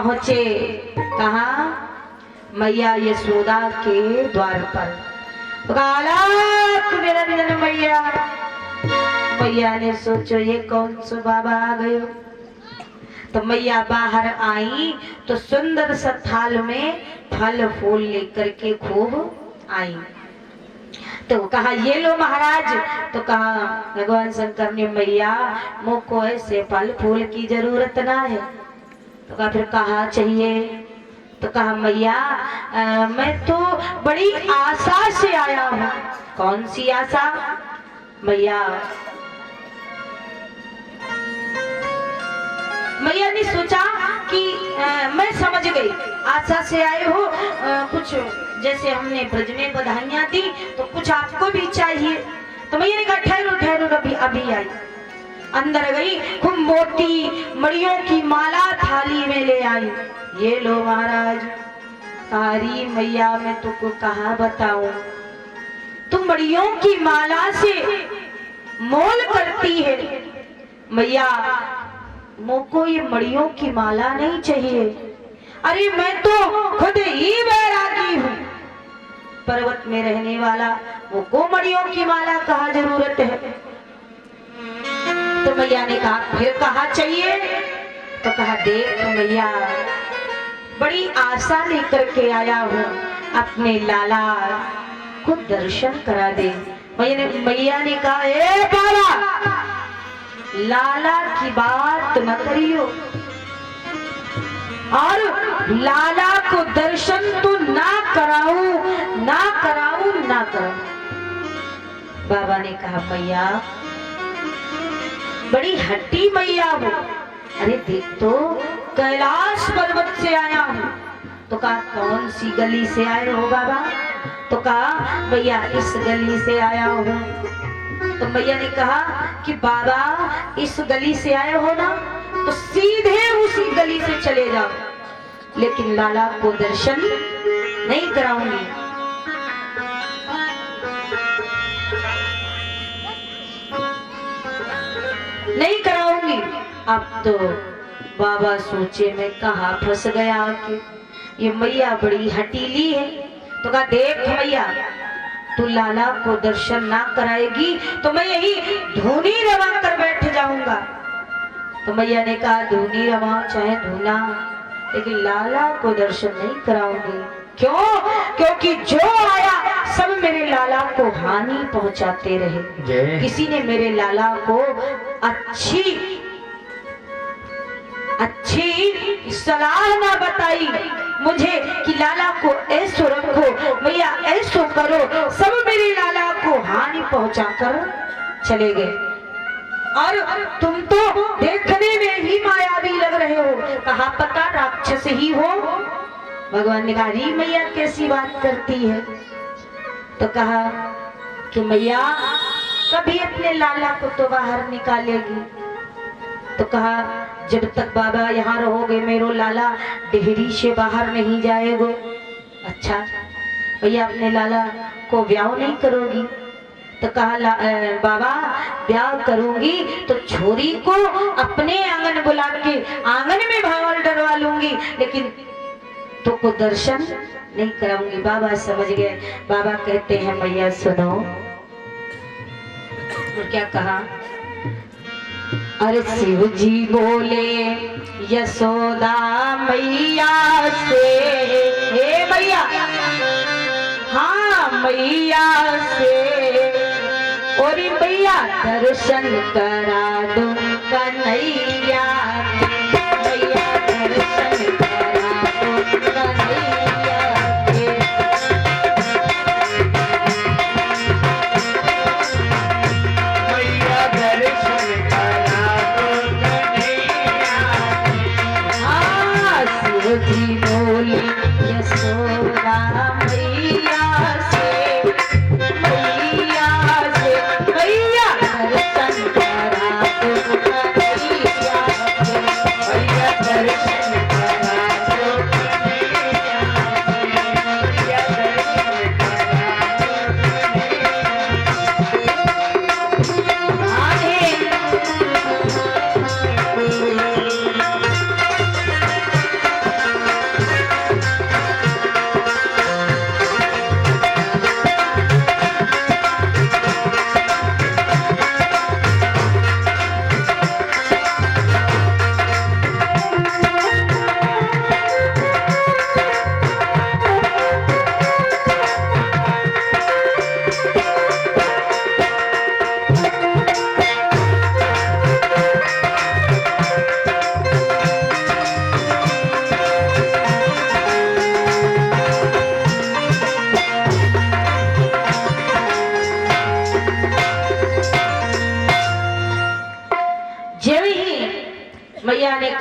पहुंचे कहा मैया यशोदा के द्वार पर। मेरा निधन मैया। मैया ने सोचो ये कौन सा बाबा आ गए। तो मैया बाहर आई तो सुंदर सा थाल में फल फूल लेकर के खूब आई। तो कहा ये लो महाराज। तो कहा भगवान शंकर ने मैया मुझको ऐसे फल फूल की जरूरत ना है। तो कहा फिर कहा चाहिए। तो कहा मैया मैं तो बड़ी आशा से आया हूँ। कौन सी आशा मैया? मैया ने सोचा कि मैं समझ गई आशा से आए हो कुछ जैसे हमने ब्रज में बधाइयां दी तो कुछ आपको भी चाहिए। तो मैया ने कहा ठहरो ठहरो अभी आई। अंदर गई खूब मोटी मड़ियों की माला थाली में ले आई। ये लो महाराज। सारी मैया मैं तुमको कहा बताऊं तुम मड़ियों की माला से मोल करती है। मैया मुझको ये मड़ियों की माला नहीं चाहिए। अरे मैं तो खुद ही बैरागी हूँ पर्वत में रहने वाला। मुझको मड़ियों की माला कहाँ जरूरत है। तो मैया ने कहा फिर कहा चाहिए। तो कहा देख मैया बड़ी आशा लेकर के आया हूँ अपने लाला को दर्शन करा दे। मैया ने कहा ए बाबा लाला की बात न करियो और लाला को दर्शन तो ना कराऊं ना कराऊं ना कराऊं। बाबा ने कहा मैया बड़ी हट्टी मैया हो। अरे देख तो कैलाश पर्वत से आया हूँ। तो कहा कौन सी गली से आए हो बाबा? तो कहा भैया इस गली से आया हूँ। तो मैया ने कहा कि बाबा इस गली से आए हो ना तो सीधे उसी गली से चले जाओ लेकिन लाला को दर्शन नहीं कराऊंगी। नहीं कराऊंगी। अब तो बाबा सोचे मैं कहाँ फंस गया कि ये मैया बड़ी हटीली है। तो कहा देख मैया तू लाला को दर्शन ना कराएगी तो मैं यही धूनी रवा कर बैठ जाऊंगा। तो मैया ने कहा धूनी रवा चाहे धूना लेकिन लाला को दर्शन नहीं कराऊंगी। क्यों? क्योंकि जो आया सब मेरे लाला को हानि पहुंचाते रहे। किसी ने मेरे लाला को अच्छी सलाह ना बताई मुझे कि लाला को ऐसो रखो मैया ऐसो करो। सब मेरे लाला को हानि पहुंचाकर चले गए। और तुम तो देखने में ही मायावी लग रहे हो। कहा पता राक्षस ही हो। भगवान ने कहा री मैया कैसी बात करती है? तो कहा कि मैया कभी अपने लाला को तो बाहर निकालेगी। तो कहा जब तक बाबा यहाँ रहोगे मेरो लाला डेहरी से बाहर नहीं जाएगा। अच्छा भैया अपने लाला को ब्याह नहीं करोगी? तो कहा बाबा ब्याह करूंगी तो छोरी को अपने आंगन बुला के आंगन में भावल डरवा लूंगी लेकिन तो को दर्शन नहीं कराऊंगी। बाबा समझ गए। बाबा कहते हैं मैया सुनो। और क्या कहा? अरे शिव जी बोले यशोदा मैया से। हे मैया हाँ मैया से और मैया दर्शन करा दो कन्हैया। मैया दर्शन करा दो कन्हैया। जी बोली यशोदा मैया से मैया दर्शन करा दो कन्हैया।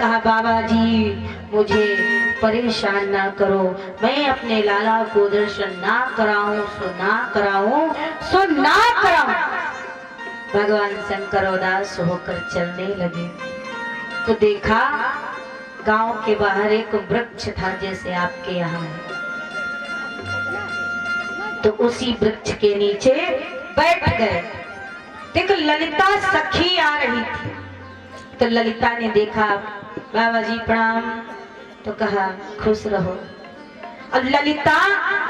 कहा बाबा जी मुझे परेशान ना करो, मैं अपने लाला को दर्शन ना कराऊं सो ना कराऊं। भगवान शंकर उदास होकर चलने लगे तो देखा गांव के बाहर एक वृक्ष था जैसे आपके यहाँ है, तो उसी वृक्ष के नीचे बैठ गए। देखो ललिता सखी आ रही थी, तो ललिता ने देखा बाबा जी प्रणाम, तो कहा खुश रहो। अब ललिता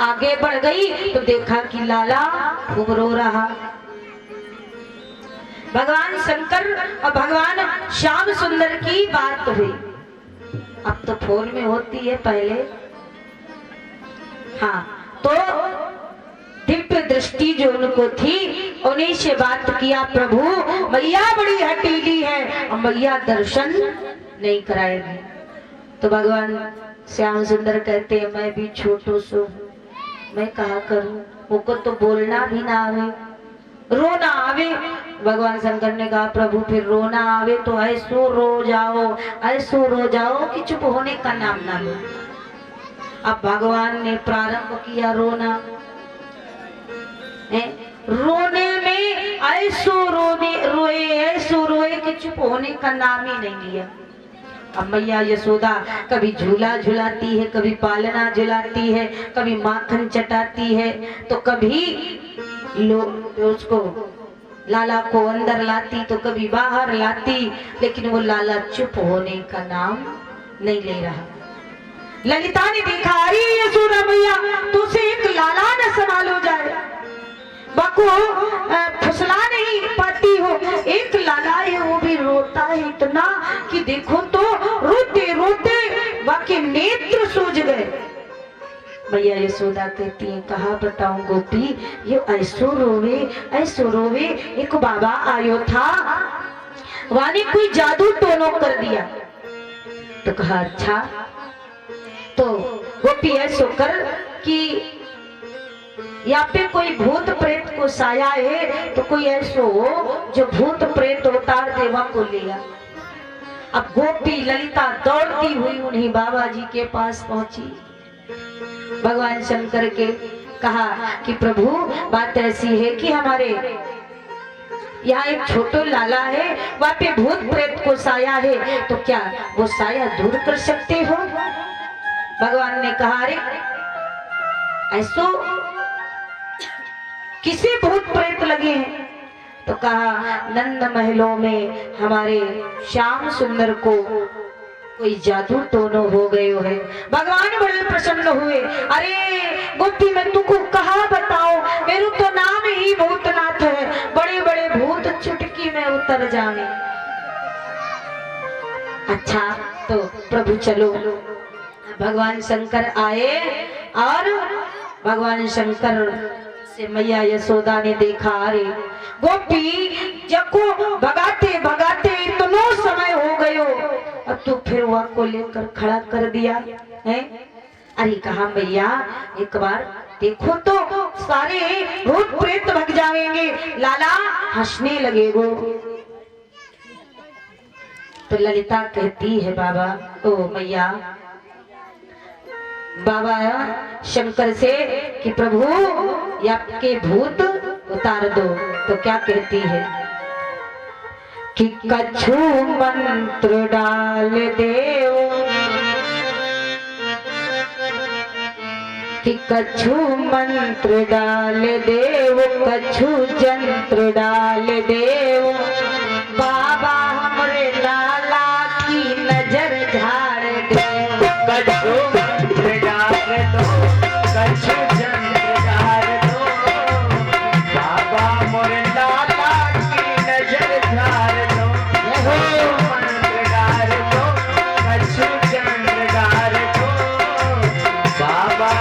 आगे बढ़ गई तो देखा कि लाला खूब रो रहा। भगवान शंकर और भगवान श्याम सुंदर की बात हुई, अब तो फोन में होती है, पहले हाँ तो दिव्य दृष्टि जो उनको थी उन्हीं से बात किया, प्रभु मैया बड़ी हठीली है और मैया दर्शन नहीं कराएगी। तो भगवान श्याम सुंदर कहते हैं मैं भी छोटो सो हूँ, मैं कहा करूं, मुझको तो बोलना भी ना आवे, रोना आवे। भगवान शंकर ने कहा प्रभु फिर रोना आवे तो ऐसो रो जाओ कि चुप होने का नाम ना लो। अब भगवान ने प्रारंभ किया रोना, रोने में ऐसो रोए कि चुप होने का नाम ही नहीं लिया। अब मैया यशोदा कभी झूला झुलाती है, कभी पालना झुलाती है, कभी माखन चटाती है, तो कभी उसको लाला को अंदर लाती तो कभी बाहर लाती, लेकिन वो लाला चुप होने का नाम नहीं ले रहा। ललिता ने देखा अरे यशोदा मैया तुझसे एक लाला न संभालो जाए, बाको फुसला नहीं पाती हो, एक लाला है वो भी रोता है इतना कि देखो तो रोते रोते वाके नेत्र सूज गए। मैया यशोदा कहती है कहा बताऊं गोपी, ये ऐसो रोवे। एक बाबा आयो था, वाने कोई जादू टोनो कर दिया। तो कहा अच्छा, तो गोपी ऐसो कर कि यहाँ पे कोई भूत प्रेत को साया है, तो कोई ऐसो हो जो भूत प्रेत उतार देवा को लिया। अब गोपी ललिता दौड़ती हुई उन्हीं बाबा जी के पास पहुंची। भगवान शंकर के कहा कि प्रभु बात ऐसी है कि हमारे यहाँ एक छोटो लाला है, वहाँ पे भूत प्रेत को साया है, तो क्या वो साया दूर कर सकते हो? भगवान ने कहा अरे ऐसो किसे भूत प्रेत लगे हैं? तो कहा नंद महलों में हमारे श्याम सुंदर को कोई जादू टोनो हो गए है। भगवान बड़े प्रसन्न हुए, अरे गोपी मैं तुमको कहा बताओ, मेरू तो नाम ही भूतनाथ है, बड़े बड़े भूत चुटकी में उतर जाए। अच्छा तो प्रभु चलो। भगवान शंकर आए और भगवान शंकर से मैया यशोदा ने देखा अरे गोपी जको भगाते भगाते इतना समय हो गयो, अब तो फिर वह को लेकर खड़ा कर दिया है। अरे कहा मैया एक बार देखो तो सारे भूत प्रेत भग जाएंगे। लाला हंसने लगे वो। तो ललिता कहती है बाबा ओ मैया बाबा शंकर से कि प्रभु आपके भूत उतार दो। तो क्या कहती है कि कछु मंत्र डाल देओ, कि कछु मंत्र डाल देव, कछु जंत्र डाल देव, बाबा हमरे लाला की नजर झाड़ दे। कछु मंत्र डाल दो, कछु जंत्र डाल दो, बाबा मोरे लाला की नजर झाड़ दो। कछु मंत्र डाल दो, कछु जंत्र डाल दो, बाबा